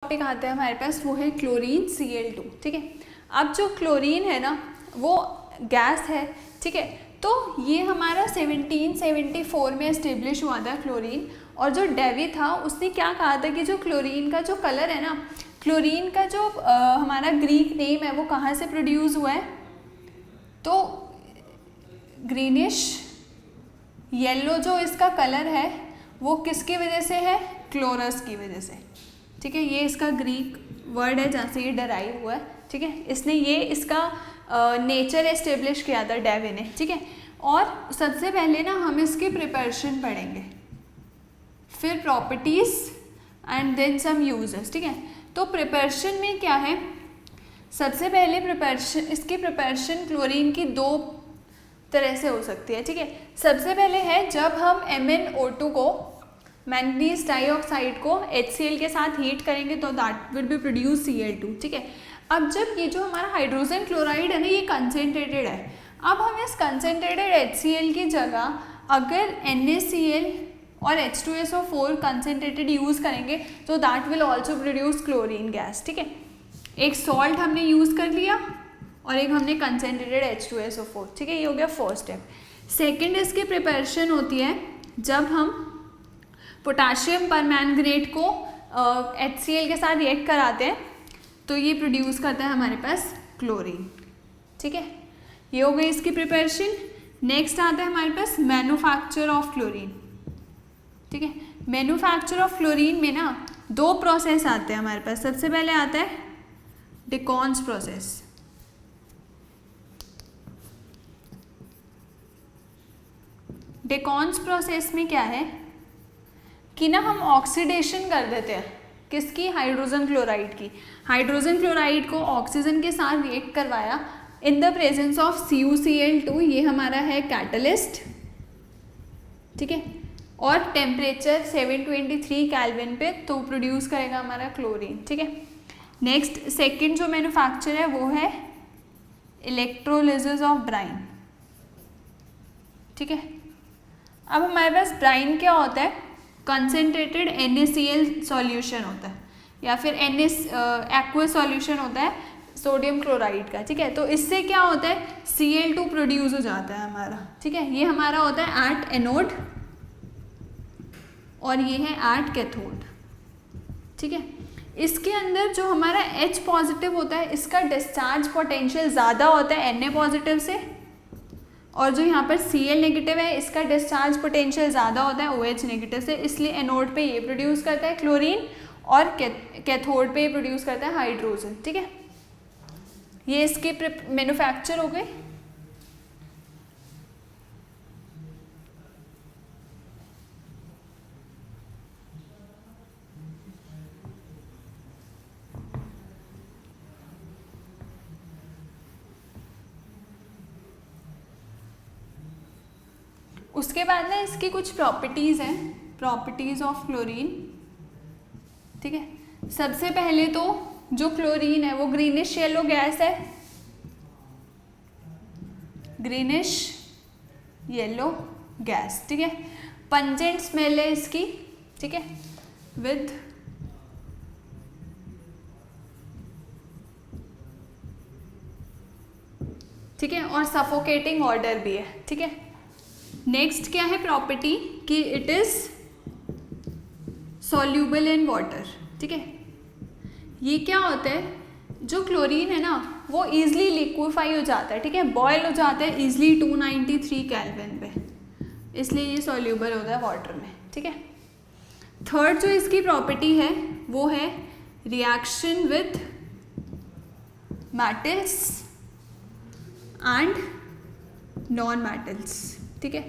Topic आता है हमारे पास, वो है क्लोरीन Cl2। ठीक है, अब जो क्लोरीन है ना वो गैस है। ठीक है, तो ये हमारा 1774 में एस्टेब्लिश हुआ था क्लोरीन। और जो डेवी था उसने क्या कहा था कि जो क्लोरीन का जो कलर है ना, क्लोरीन का जो हमारा ग्रीक नेम है वो कहाँ से प्रोड्यूस हुआ है, तो ग्रीनिश येलो जो इसका कलर है वो किसकी वजह से है, क्लोरस की वजह से। ठीक है, ये इसका ग्रीक वर्ड है जहाँ से ये डराइव हुआ है। ठीक है, इसने ये इसका नेचर एस्टेब्लिश किया था डेवी ने। ठीक है, और सबसे पहले ना हम इसके प्रिपरेशन पढ़ेंगे, फिर properties and then some uses. ठीक है, तो प्रिपरेशन में क्या है, सबसे पहले प्रिपरेशन, इसकी प्रिपरेशन क्लोरीन की दो तरह से हो सकती है। ठीक है, सबसे पहले है जब हम MnO2 को, मैंगनीज डाइऑक्साइड को HCl के साथ हीट करेंगे तो that will be produce Cl2। ठीक है, अब जब ये जो हमारा हाइड्रोजन क्लोराइड है ना ये कंसेंट्रेटेड है, अब हम इस कंसेंट्रेटेड HCl की जगह अगर NaCl और H2SO4 कंसेंट्रेटेड यूज़ करेंगे तो that will also produce chlorine gas. ठीक है, एक सॉल्ट हमने यूज़ कर लिया और एक हमने कंसेंट्रेटेड H2SO4। ठीक है, ये हो गया फर्स्ट स्टेप। सेकेंड इसकी प्रिपरेशन होती है जब हम पोटाशियम परमैंगनेट को HCl के साथ रिएक्ट कराते हैं तो ये प्रोड्यूस करता है हमारे पास क्लोरीन। ठीक है, ये हो गई इसकी प्रिपरेशन। नेक्स्ट आता है हमारे पास मैन्युफैक्चर ऑफ क्लोरीन। ठीक है, मैन्युफैक्चर ऑफ क्लोरीन में ना दो प्रोसेस आते हैं हमारे पास। सबसे पहले आता है डिकॉन्स प्रोसेस। डिकॉन्स प्रोसेस में क्या है कि ना हम ऑक्सीडेशन कर देते हैं किसकी, हाइड्रोजन क्लोराइड की। हाइड्रोजन क्लोराइड को ऑक्सीजन के साथ रिएक्ट करवाया in the presence of CuCl2, ये हमारा है कैटलिस्ट। ठीक है, और टेम्परेचर 723 केल्विन पे तो प्रोड्यूस करेगा हमारा क्लोरीन। ठीक है, नेक्स्ट सेकंड जो मैन्युफैक्चर है वो है इलेक्ट्रोलिसिस ऑफ ब्राइन। ठीक है, अब हमारे पास ब्राइन क्या होता है, कंसेंट्रेटेड NaCl सॉल्यूशन होता है या फिर एक्वस सॉल्यूशन होता है सोडियम क्लोराइड का। ठीक है, तो इससे क्या होता है, Cl2 प्रोड्यूस हो जाता है हमारा। ठीक है, ये हमारा होता है एट एनोड और ये है एट कैथोड। ठीक है, इसके अंदर जो हमारा H पॉजिटिव होता है इसका डिस्चार्ज पोटेंशियल ज़्यादा होता है Na पॉजिटिव से, और जो यहाँ पर Cl नेगेटिव है इसका डिस्चार्ज पोटेंशियल ज़्यादा होता है OH नेगेटिव से, इसलिए एनोड पे ये प्रोड्यूस करता है क्लोरीन और कैथोड पे ये प्रोड्यूस करता है हाइड्रोजन। ठीक है, ये इसके मैन्युफैक्चर हो गए। उसके बाद ना इसकी कुछ प्रॉपर्टीज़ हैं, प्रॉपर्टीज़ ऑफ क्लोरीन। ठीक है, सबसे पहले तो जो क्लोरीन है वो ग्रीनिश येलो गैस है, ग्रीनिश येलो गैस। ठीक है, पंजेंट स्मेल है इसकी। ठीक है, विद ठीक है, और सफोकेटिंग ऑर्डर भी है। ठीक है, नेक्स्ट क्या है प्रॉपर्टी कि it is soluble in water. ठीक है, ये क्या होता है, जो क्लोरीन है ना वो इजीली लिक्विफाई हो जाता है। ठीक है, बॉयल हो जाता है इजीली 293 केल्विन पे, इसलिए ये सॉल्यूबल होता है वाटर में। ठीक है, थर्ड जो इसकी प्रॉपर्टी है वो है reaction with metals and non metals. ठीक है,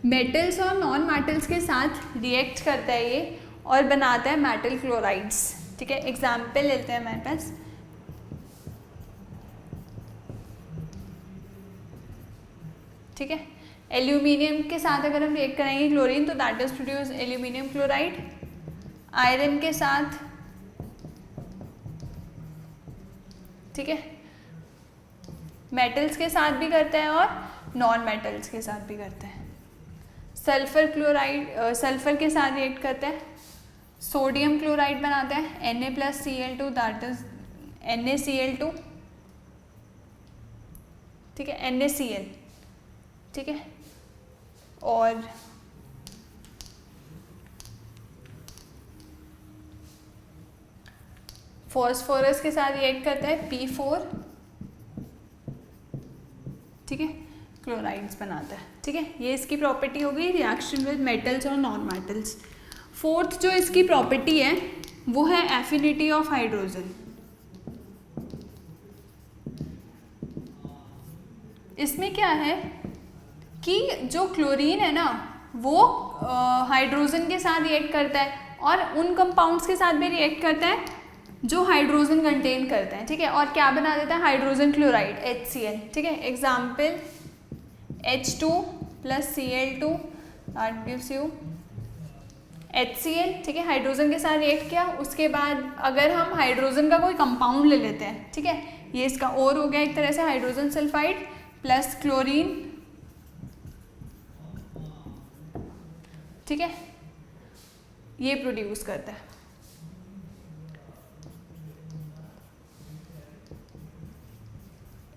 मेटल्स और नॉन मेटल्स के साथ रिएक्ट करता है ये और बनाता है मेटल क्लोराइड्स। ठीक है, एग्जाम्पल लेते हैं हमारे पास। ठीक है, एल्यूमिनियम के साथ अगर हम रिएक्ट करेंगे क्लोरीन तो that is produce aluminium chloride. Iron के साथ, ठीक है, मेटल्स के साथ भी करता है और नॉन मेटल्स के साथ भी करता है। सल्फर क्लोराइड सल्फर के साथ रिएक्ट करता है सोडियम क्लोराइड बनाते हैं Na+Cl2 दैट इज NaCl2, ठीक है, NaCl, ठीक है, और फॉस्फोरस के साथ रिएक्ट करता है P4, ठीक है, क्लोराइड्स बनाता है, ठीक है। ये इसकी प्रॉपर्टी हो गई रिएक्शन विद मेटल्स और नॉन मेटल्स। फोर्थ जो इसकी प्रॉपर्टी है वो है एफिनिटी ऑफ हाइड्रोजन। इसमें क्या है कि जो क्लोरीन है ना वो हाइड्रोजन के साथ रिएक्ट करता है और उन कंपाउंड्स के साथ भी रिएक्ट करता है जो हाइड्रोजन कंटेन करते हैं, ठीक है, और क्या बना देता है हाइड्रोजन क्लोराइड HCl, ठीक है। Example H2+Cl2 that gives you HCl, ठीक है, हाइड्रोजन के साथ रिएक्ट किया। उसके बाद अगर हम हाइड्रोजन का कोई कंपाउंड ले लेते हैं, ठीक है, ये इसका और हो गया एक तरह से हाइड्रोजन सल्फाइड प्लस क्लोरीन, ठीक है, ये प्रोड्यूस करता है।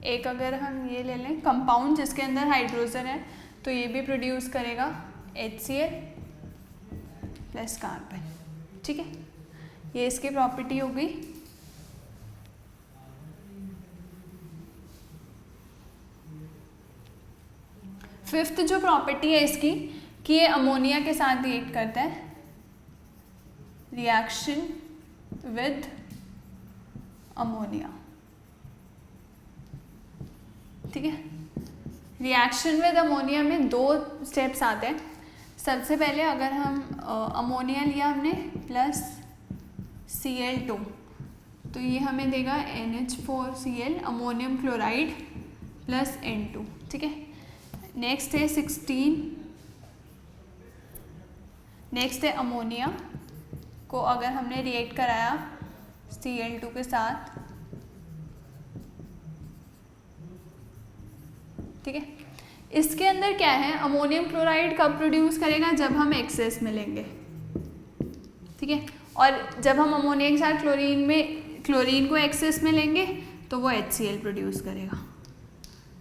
एक अगर हम ये ले लें कंपाउंड जिसके अंदर हाइड्रोजन है तो ये भी प्रोड्यूस करेगा HCl प्लस कार्बन, ठीक है, ये इसकी प्रॉपर्टी हो गई। फिफ्थ जो प्रॉपर्टी है इसकी कि ये अमोनिया के साथ रिएक्ट करता है, रिएक्शन विद अमोनिया, ठीक है। रिएक्शन विद अमोनिया में दो स्टेप्स आते हैं। सबसे पहले अगर हम अमोनिया लिया हमने प्लस Cl2 तो ये हमें देगा NH4Cl ammonium chloride plus N2, ठीक है। नेक्स्ट है 16, नेक्स्ट है अमोनिया को अगर हमने रिएक्ट कराया Cl2 के साथ, ठीक है, इसके अंदर क्या है अमोनियम क्लोराइड कब प्रोड्यूस करेगा जब हम एक्सेस में लेंगे, ठीक है, और जब हम अमोनिया के साथ क्लोरीन को एक्सेस में लेंगे तो वो HCl प्रोड्यूस करेगा,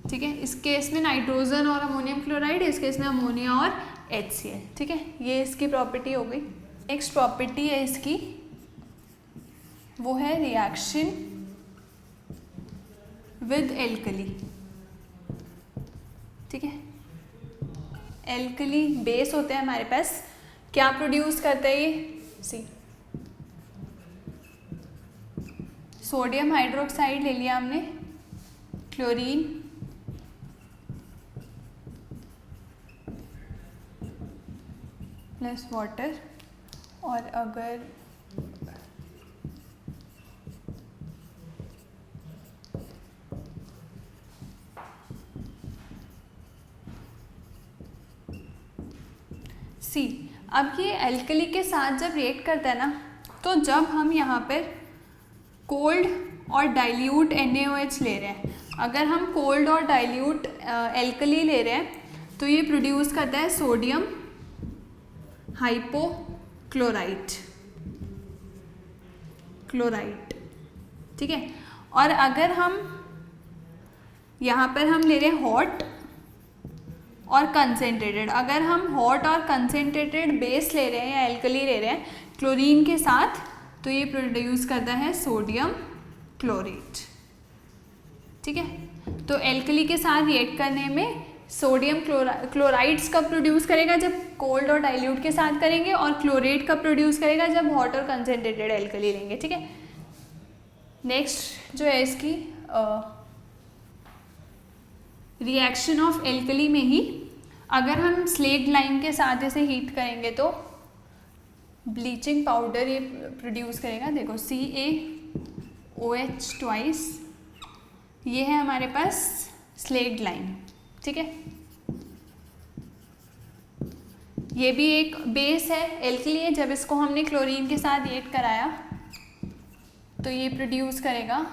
ठीक है। इस केस में नाइट्रोजन और अमोनियम क्लोराइड, इस केस में अमोनिया और HCl, ठीक है, ये इसकी प्रॉपर्टी हो गई। नेक्स्ट प्रॉपर्टी है इसकी वो है रिएक्शन विद एल्कली, ठीक है। एल्कली बेस होते हैं हमारे पास, क्या प्रोड्यूस करता है ये सी सोडियम हाइड्रोक्साइड ले लिया हमने, क्लोरीन प्लस वाटर, और अगर सी, अब ये एल्कली के साथ जब रिएक्ट करता है ना तो जब हम यहाँ पर कोल्ड और डाइल्यूट NaOH ले रहे हैं, अगर हम कोल्ड और डाइल्यूट एल्कली ले रहे हैं तो ये प्रोड्यूस करता है सोडियम हाइपोक्लोराइट, ठीक है। और अगर हम यहाँ पर हम ले रहे हैं हॉट और कंसेंट्रेटेड, अगर हम हॉट और कंसेंट्रेटेड बेस ले रहे हैं या एल्कली ले रहे हैं क्लोरीन के साथ तो ये प्रोड्यूस करता है सोडियम क्लोरेट, ठीक है। तो एल्कली के साथ रिएक्ट करने में सोडियम क्लोराइड्स कब प्रोड्यूस करेगा जब कोल्ड और डाइल्यूट के साथ करेंगे, और क्लोरेट कब प्रोड्यूस करेगा जब हॉट और कंसेंट्रेटेड एल्कली लेंगे, ठीक है। नेक्स्ट जो है इसकी रिएक्शन ऑफ एल्कली में ही अगर हम स्लेट लाइम के साथ इसे हीट करेंगे तो ब्लीचिंग पाउडर ये प्रोड्यूस करेगा। देखो CaOH ट्वाइस, ये है हमारे पास स्लेट लाइम, ठीक है। ये भी एक बेस है एल्कली है, जब इसको हमने क्लोरीन के साथ रिएक्ट कराया तो ये प्रोड्यूस करेगा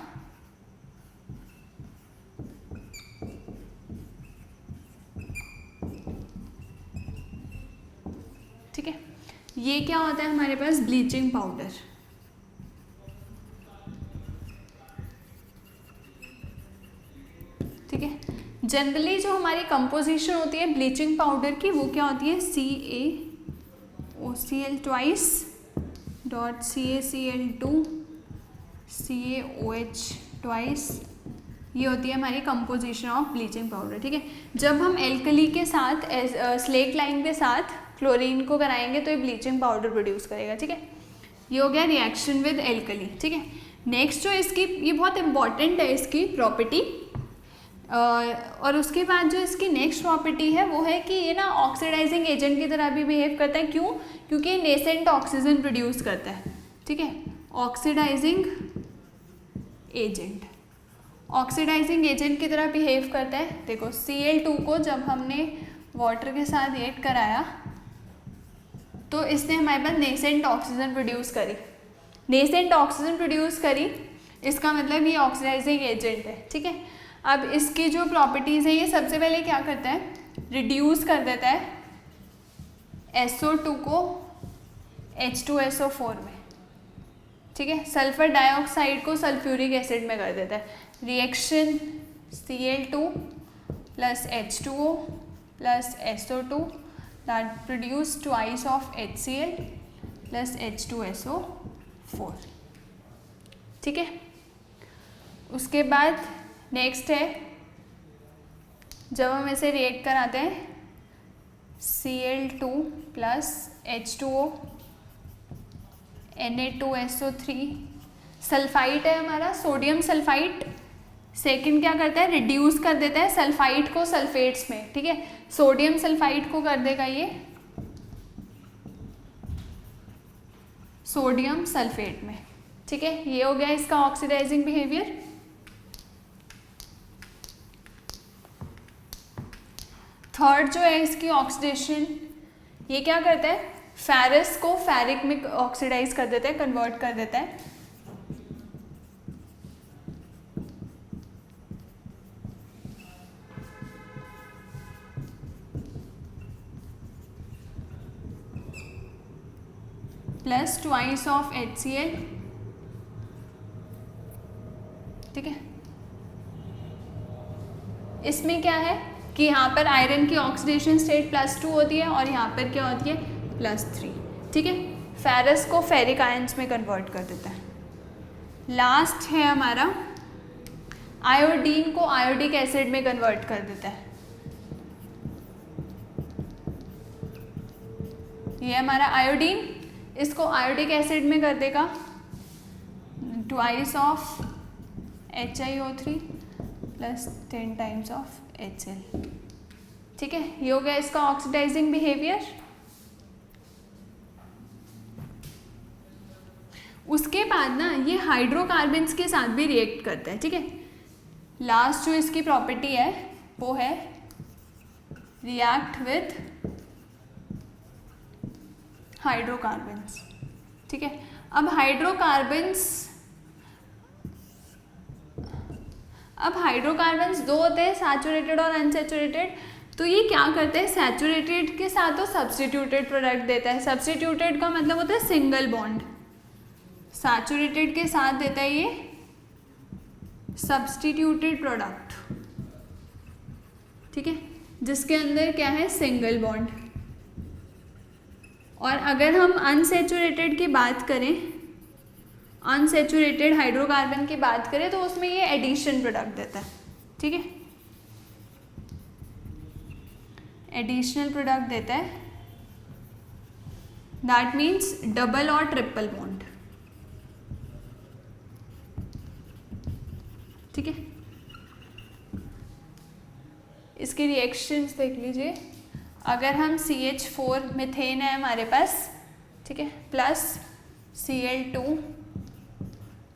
ठीक है। ये क्या होता है हमारे पास, ब्लीचिंग पाउडर। ठीक है, जनरली जो हमारी कंपोजिशन होती है ब्लीचिंग पाउडर की वो क्या होती है, CaOCl twice dot CaCl2 CaOH twice, ये होती है हमारी कंपोजिशन ऑफ ब्लीचिंग पाउडर। ठीक है, जब हम एल्कली के साथ स्लेट लाइम के साथ क्लोरीन को कराएंगे तो ये ब्लीचिंग पाउडर प्रोड्यूस करेगा। ठीक है, ये हो गया रिएक्शन विद एल्कली। ठीक है, नेक्स्ट जो इसकी, ये बहुत इंपॉर्टेंट है इसकी प्रॉपर्टी, और उसके बाद जो इसकी नेक्स्ट प्रॉपर्टी है वो है कि ये ना ऑक्सीडाइजिंग एजेंट की तरह भी बिहेव करता है। क्यों? क्योंकि ये नेसेंट ऑक्सीजन प्रोड्यूस करता है। ठीक है, ऑक्सीडाइजिंग एजेंट, ऑक्सीडाइजिंग एजेंट की तरह बिहेव करता है। देखो Cl2 को जब हमने वाटर के साथ रिएक्ट कराया तो इसने हमारे पास नेसेंट ऑक्सीजन प्रोड्यूस करी। नेसेंट ऑक्सीजन प्रोड्यूस करी, इसका मतलब ये ऑक्सीडाइजिंग एजेंट है। ठीक है, अब इसकी जो प्रॉपर्टीज़ है, ये सबसे पहले क्या करता है, रिड्यूस कर देता है SO2 को H2SO4 में। ठीक है, सल्फर डाइऑक्साइड को सल्फ्यूरिक एसिड में कर देता है। Reaction Cl2 plus H2O plus SO2 that produce twice of HCl plus H2SO4। ठीक है, उसके बाद नेक्स्ट है, जब हम इसे रिएक्ट कराते हैं Cl2 plus H2O Na2SO3, sulphide है हमारा, सोडियम सल्फाइड। सेकंड क्या करता है, रिड्यूस कर देता है सल्फाइड को सल्फेट्स में। ठीक है, सोडियम सल्फाइड को कर देगा ये सोडियम सल्फेट में। ठीक है, ये हो गया इसका ऑक्सीडाइजिंग बिहेवियर। थर्ड जो है इसकी ऑक्सीडेशन, ये क्या करता है, फेरस को फेरिक में ऑक्सीडाइज कर देता है, कन्वर्ट कर देता है। Plus twice of HCl। ठीक है, इसमें क्या है कि यहाँ पर आयरन की ऑक्सीडेशन स्टेट +2 होती है और यहाँ पर क्या होती है +3। ठीक है, फेरस को फेरिक आयंस में कन्वर्ट कर देता है। लास्ट है हमारा आयोडीन को आयोडिक एसिड में कन्वर्ट कर देता है। ये हमारा आयोडीन, इसको आयोडिक एसिड में कर देगा twice of HiO3 plus 10 times of HCl। ठीक है, ये हो गया इसका ऑक्सीडाइजिंग बिहेवियर। उसके बाद ना ये हाइड्रोकार्बन्स के साथ भी रिएक्ट करता है। ठीक है, लास्ट जो इसकी प्रॉपर्टी है वो है रिएक्ट विथ हाइड्रोकार्बन्स। ठीक है, अब हाइड्रोकार्बन्स दो होते हैं, सैचुरेटेड और अनसैचुरेटेड। तो ये क्या करते हैं, सैचुरेटेड के साथ तो सब्स्टिट्यूटेड प्रोडक्ट देता है। सब्स्टिट्यूटेड का मतलब होता है सिंगल बॉन्ड, सैचुरेटेड के साथ देता है ये सब्स्टिट्यूटेड प्रोडक्ट। ठीक है, जिसके अंदर क्या है, सिंगल बॉन्ड। और अगर हम अनसैचुरेटेड की बात करें, अनसैचुरेटेड हाइड्रोकार्बन की बात करें, तो उसमें ये एडिशन प्रोडक्ट देता है। ठीक है, एडिशनल प्रोडक्ट देता है, दैट मीन्स डबल और ट्रिपल बॉन्ड। ठीक है, इसके रिएक्शंस देख लीजिए। अगर हम CH4 मीथेन है हमारे पास, ठीक है, प्लस Cl2,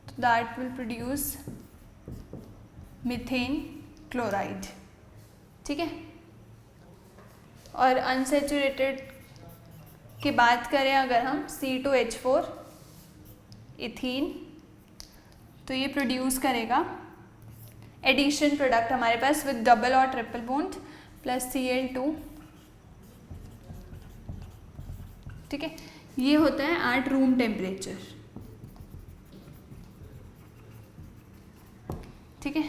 तो that will produce methane chloride. ठीक है, और अनसैचुरेटेड की बात करें अगर हम C2H4 इथीन, तो ये प्रोड्यूस करेगा एडिशन प्रोडक्ट हमारे पास विद डबल और ट्रिपल बॉन्ड प्लस Cl2। ठीक है, ये होता है एट रूम टेम्परेचर, ठीक है,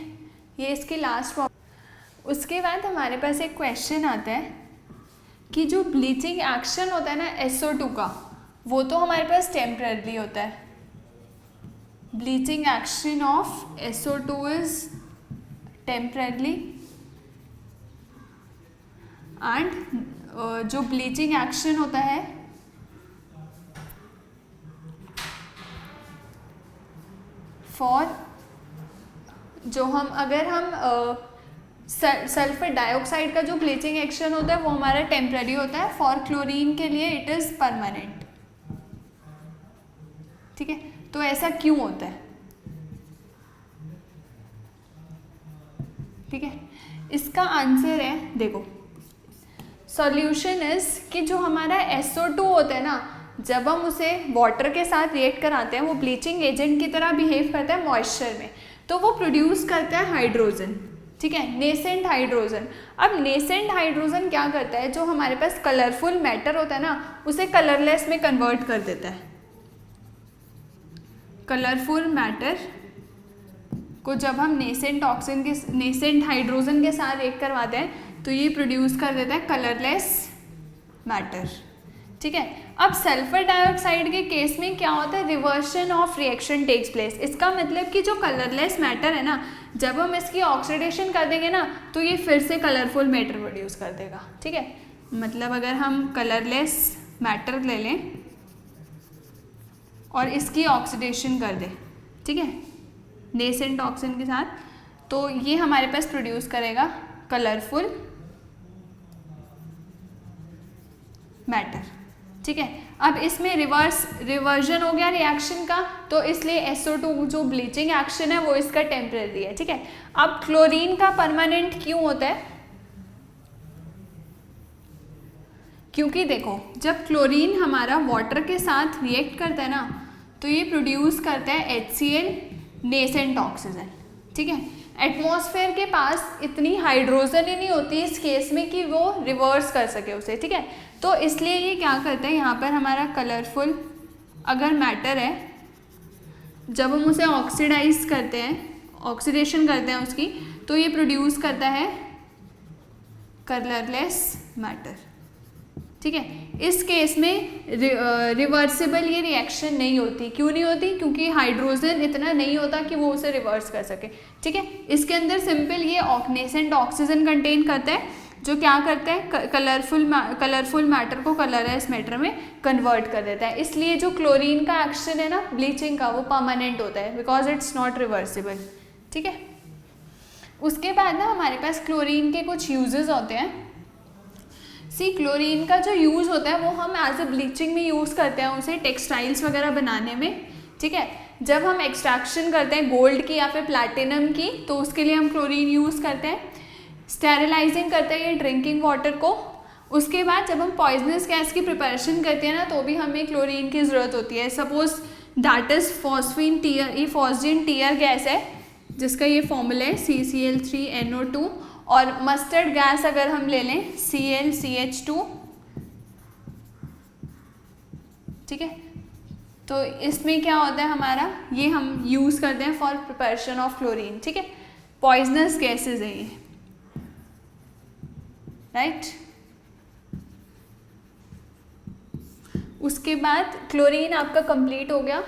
ये इसकी लास्ट प्रॉब्लम। उसके बाद हमारे पास एक क्वेश्चन आता है कि जो ब्लीचिंग एक्शन होता है ना SO2 का, वो तो हमारे पास टेम्पररी होता है। Bleaching action of SO2 is temporary and जो ब्लीचिंग एक्शन होता है फॉर जो हम अगर हम सल्फर डाइऑक्साइड का जो ब्लीचिंग एक्शन होता है वो हमारा टेम्पररी होता है, फॉर क्लोरीन के लिए इट इज़ परमानेंट, ठीक है। तो ऐसा क्यों होता है, ठीक है, इसका आंसर है, देखो सॉल्यूशन इज कि जो हमारा SO2 होता है ना, जब हम उसे वाटर के साथ रिएक्ट कराते हैं वो ब्लीचिंग एजेंट की तरह बिहेव करता है मॉइस्चर में, तो वो प्रोड्यूस करता है हाइड्रोजन, ठीक है, नेसेंट हाइड्रोजन। अब नेसेंट हाइड्रोजन क्या करता है, जो हमारे पास कलरफुल मैटर होता है ना उसे कलरलेस में कन्वर्ट कर देता है। कलरफुल मैटर को जब हम नेसेंट हाइड्रोजन के साथ रिएक्ट करवाते हैं तो ये प्रोड्यूस कर देता है कलरलेस मैटर, ठीक है। अब सल्फर डाइऑक्साइड के केस में क्या होता है, reversion of reaction takes place. इसका मतलब कि जो कलरलेस मैटर है ना, जब हम इसकी ऑक्सीडेशन कर देंगे ना तो ये फिर से कलरफुल मैटर प्रोड्यूस कर देगा, ठीक है। मतलब अगर हम कलरलेस मैटर ले लें और इसकी ऑक्सीडेशन कर दें, ठीक है, नेसेंट ऑक्सीजन के साथ, तो ये हमारे पास प्रोड्यूस करेगा कलरफुल मैटर, ठीक है। अब इसमें रिवर्जन हो गया रिएक्शन का, तो इसलिए SO2 जो ब्लीचिंग एक्शन है वो इसका टेम्परेरी है, ठीक है। अब क्लोरीन का परमानेंट क्यों होता है, क्योंकि देखो जब क्लोरीन हमारा वाटर के साथ रिएक्ट करता है ना तो ये प्रोड्यूस करता है HCl नेसेंट ऑक्सीजन, ठीक है। एटमॉस्फेयर के पास इतनी हाइड्रोजन ही नहीं होती इस केस में कि वो रिवर्स कर सके उसे, ठीक है। तो इसलिए ये क्या करता है, यहाँ पर हमारा कलरफुल अगर मैटर है, जब हम उसे ऑक्सीडाइज करते हैं, ऑक्सीडेशन करते हैं उसकी, तो ये प्रोड्यूस करता है कलरलेस मैटर, ठीक है। इस केस में रिवर्सिबल ये रिएक्शन नहीं होती। क्यों नहीं होती, क्योंकि हाइड्रोजन इतना नहीं होता कि वो उसे रिवर्स कर सके, ठीक है। इसके अंदर सिंपल ये नेसेंट ऑक्सीजन कंटेन करता है जो क्या करता है, कलरफुल मैटर को कलरलेस मैटर में कन्वर्ट कर देता है। इसलिए जो क्लोरीन का एक्शन है ना ब्लीचिंग का, वो परमानेंट होता है बिकॉज इट्स नॉट रिवर्सिबल, ठीक है। उसके बाद ना हमारे पास क्लोरीन के कुछ यूजेस होते हैं। क्लोरीन का जो यूज़ होता है वो हम एज ए ब्लीचिंग में यूज़ करते हैं उसे टेक्सटाइल्स वगैरह बनाने में, ठीक है। जब हम एक्सट्रैक्शन करते हैं गोल्ड की या फिर प्लैटिनम की तो उसके लिए हम क्लोरीन यूज़ करते हैं। स्टेरिलाइजिंग करते हैं ये ड्रिंकिंग वाटर को। उसके बाद जब हम पॉइजनस गैस की प्रिपरेशन करते हैं ना तो भी हमें क्लोरीन की ज़रूरत होती है। Suppose that is phosphine tear, ये फॉस्जीन टीयर गैस है जिसका ये फॉर्मूला है CCl3NO2, और मस्टर्ड गैस अगर हम ले लें ClCH2, ठीक है। तो इसमें क्या होता है हमारा, ये हम यूज़ करते हैं फॉर प्रिपरेशन ऑफ क्लोरीन, ठीक है। पॉइजनस गैसेज है ये, राइट। उसके बाद क्लोरीन आपका कंप्लीट हो गया।